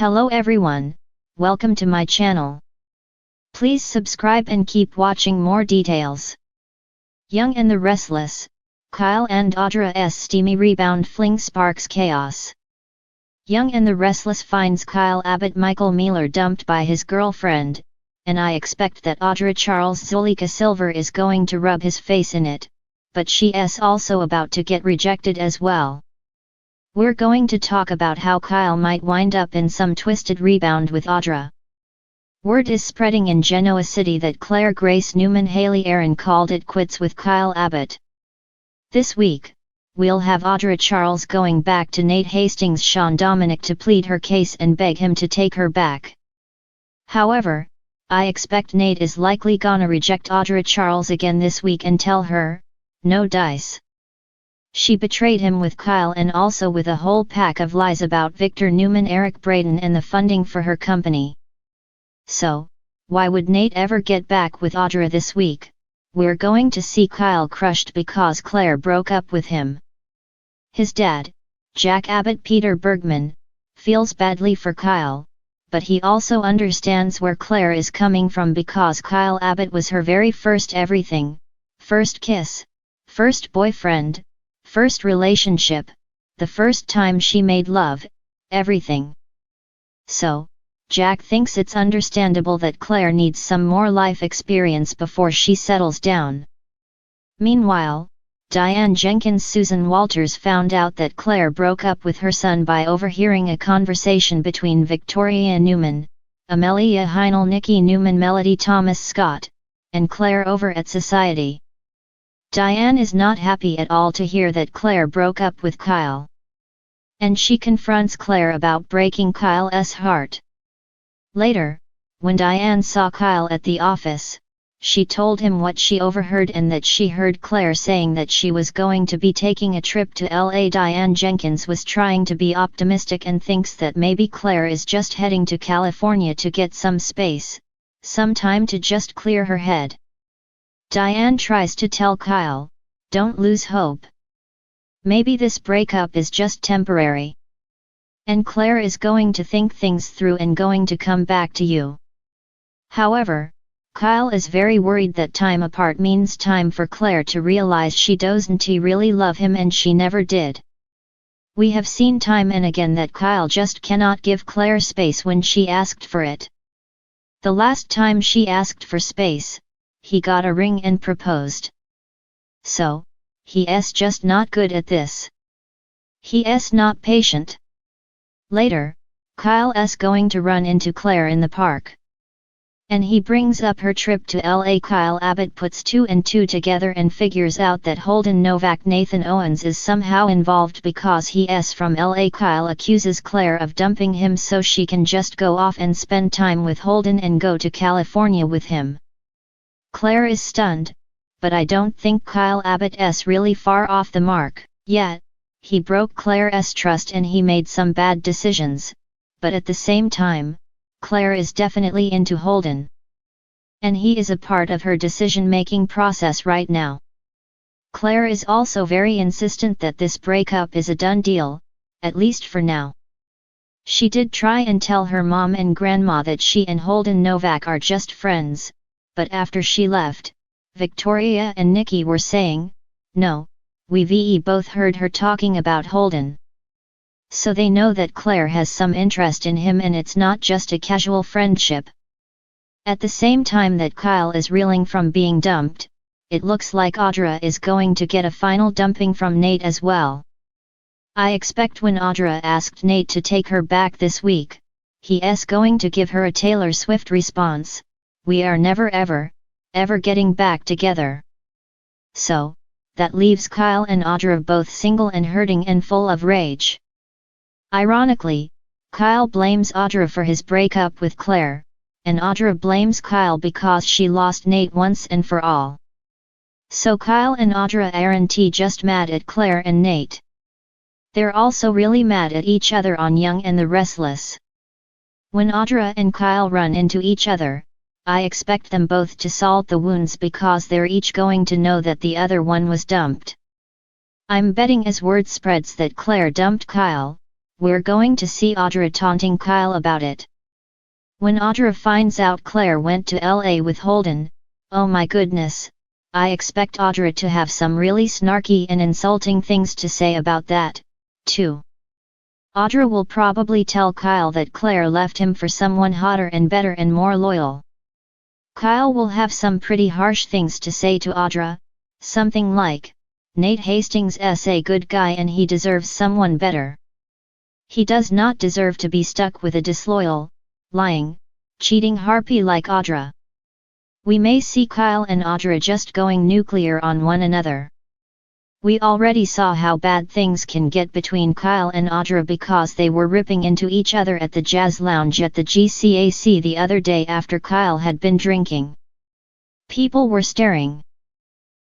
Hello everyone, welcome to my channel. Please subscribe and keep watching more details. Young and the Restless, Kyle and Audra's steamy rebound fling sparks chaos. Young and the Restless finds Kyle Abbott Michael Mealer dumped by his girlfriend, and I expect that Audra Charles Zulika Silver is going to rub his face in it, but she's also about to get rejected as well. We're going to talk about how Kyle might wind up in some twisted rebound with Audra. Word is spreading in Genoa City that Claire Grace Newman Haley Aaron called it quits with Kyle Abbott. This week, we'll have Audra Charles going back to Nate Hastings' Sean Dominic to plead her case and beg him to take her back. However, I expect Nate is likely gonna reject Audra Charles again this week and tell her, no dice. She betrayed him with Kyle and also with a whole pack of lies about Victor Newman, Eric Braden and the funding for her company. So, why would Nate ever get back with Audra this week? We're going to see Kyle crushed because Claire broke up with him. His dad, Jack Abbott Peter Bergman, feels badly for Kyle, but he also understands where Claire is coming from because Kyle Abbott was her very first everything, first kiss, first boyfriend, first relationship, the first time she made love, everything. So, Jack thinks it's understandable that Claire needs some more life experience before she settles down. Meanwhile, Diane Jenkins' Susan Walters found out that Claire broke up with her son by overhearing a conversation between Victoria Newman, Amelia Heinel, Nikki Newman, Melody Thomas Scott, and Claire over at Society. Diane is not happy at all to hear that Claire broke up with Kyle. And she confronts Claire about breaking Kyle's heart. Later, when Diane saw Kyle at the office, she told him what she overheard and that she heard Claire saying that she was going to be taking a trip to LA. Diane Jenkins was trying to be optimistic and thinks that maybe Claire is just heading to California to get some space, some time to just clear her head. Diane tries to tell Kyle, don't lose hope. Maybe this breakup is just temporary. And Claire is going to think things through and going to come back to you. However, Kyle is very worried that time apart means time for Claire to realize she doesn't really love him and she never did. We have seen time and again that Kyle just cannot give Claire space when she asked for it. The last time she asked for space, he got a ring and proposed. So, he's just not good at this. He's not patient. Later, Kyle's going to run into Claire in the park. And he brings up her trip to LA. Kyle Abbott puts 2 and 2 together and figures out that Holden Novak Nathan Owens is somehow involved because he's from LA. Kyle accuses Claire of dumping him so she can just go off and spend time with Holden and go to California with him. Claire is stunned, but I don't think Kyle Abbott's really far off the mark yet. He broke Claire's trust and he made some bad decisions, but at the same time, Claire is definitely into Holden. And he is a part of her decision-making process right now. Claire is also very insistent that this breakup is a done deal, at least for now. She did try and tell her mom and grandma that she and Holden Novak are just friends, but after she left, Victoria and Nikki were saying, no, we've both heard her talking about Holden. So they know that Claire has some interest in him and it's not just a casual friendship. At the same time that Kyle is reeling from being dumped, it looks like Audra is going to get a final dumping from Nate as well. I expect when Audra asked Nate to take her back this week, he's going to give her a Taylor Swift response, we are never ever getting back together. So, that leaves Kyle and Audra both single and hurting and full of rage. Ironically, Kyle blames Audra for his breakup with Claire, and Audra blames Kyle because she lost Nate once and for all. So Kyle and Audra aren't just mad at Claire and Nate. They're also really mad at each other on Young and the Restless. When Audra and Kyle run into each other, I expect them both to salt the wounds because they're each going to know that the other one was dumped. I'm betting as word spreads that Claire dumped Kyle, we're going to see Audra taunting Kyle about it. When Audra finds out Claire went to LA with Holden, oh my goodness, I expect Audra to have some really snarky and insulting things to say about that, too. Audra will probably tell Kyle that Claire left him for someone hotter and better and more loyal. Kyle will have some pretty harsh things to say to Audra, something like, Nate Hastings' a good guy and he deserves someone better. He does not deserve to be stuck with a disloyal, lying, cheating harpy like Audra. We may see Kyle and Audra just going nuclear on one another. We already saw how bad things can get between Kyle and Audra because they were ripping into each other at the jazz lounge at the GCAC the other day after Kyle had been drinking. People were staring.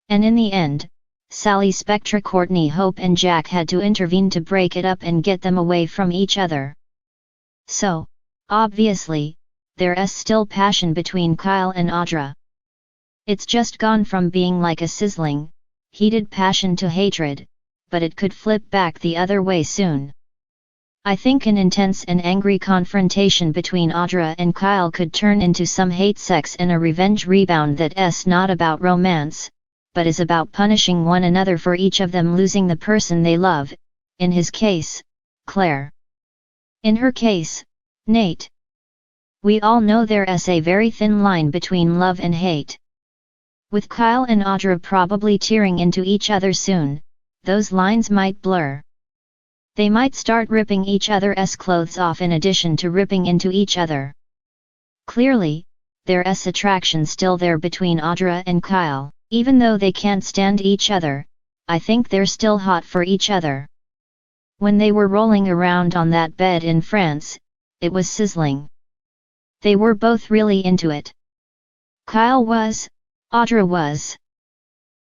And in the end, Sally Spectra, Courtney Hope and Jack had to intervene to break it up and get them away from each other. So, obviously, there's still passion between Kyle and Audra. It's just gone from being like a sizzling, heated passion to hatred, but it could flip back the other way soon. I think an intense and angry confrontation between Audra and Kyle could turn into some hate sex and a revenge rebound that's not about romance, but is about punishing one another for each of them losing the person they love, in his case, Claire. In her case, Nate. We all know there's a very thin line between love and hate. With Kyle and Audra probably tearing into each other soon, those lines might blur. They might start ripping each other's clothes off in addition to ripping into each other. Clearly, there's attraction still there between Audra and Kyle, even though they can't stand each other, I think they're still hot for each other. When they were rolling around on that bed in France, it was sizzling. They were both really into it. Kyle was, Audra was.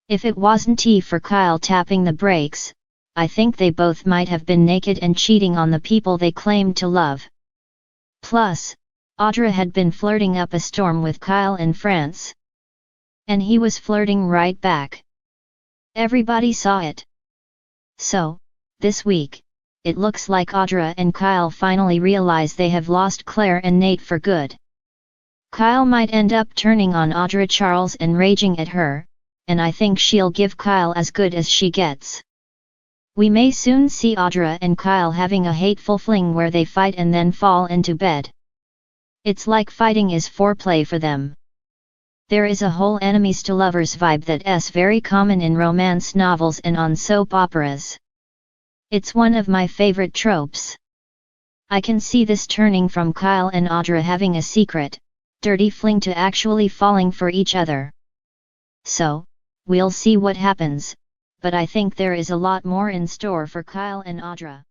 If it wasn't for Kyle tapping the brakes, I think they both might have been naked and cheating on the people they claimed to love. Plus, Audra had been flirting up a storm with Kyle in France. And he was flirting right back. Everybody saw it. So, this week, it looks like Audra and Kyle finally realize they have lost Claire and Nate for good. Kyle might end up turning on Audra Charles and raging at her, and I think she'll give Kyle as good as she gets. We may soon see Audra and Kyle having a hateful fling where they fight and then fall into bed. It's like fighting is foreplay for them. There is a whole enemies to lovers vibe that's very common in romance novels and on soap operas. It's one of my favorite tropes. I can see this turning from Kyle and Audra having a secret, dirty fling to actually falling for each other. So, we'll see what happens, but I think there is a lot more in store for Kyle and Audra.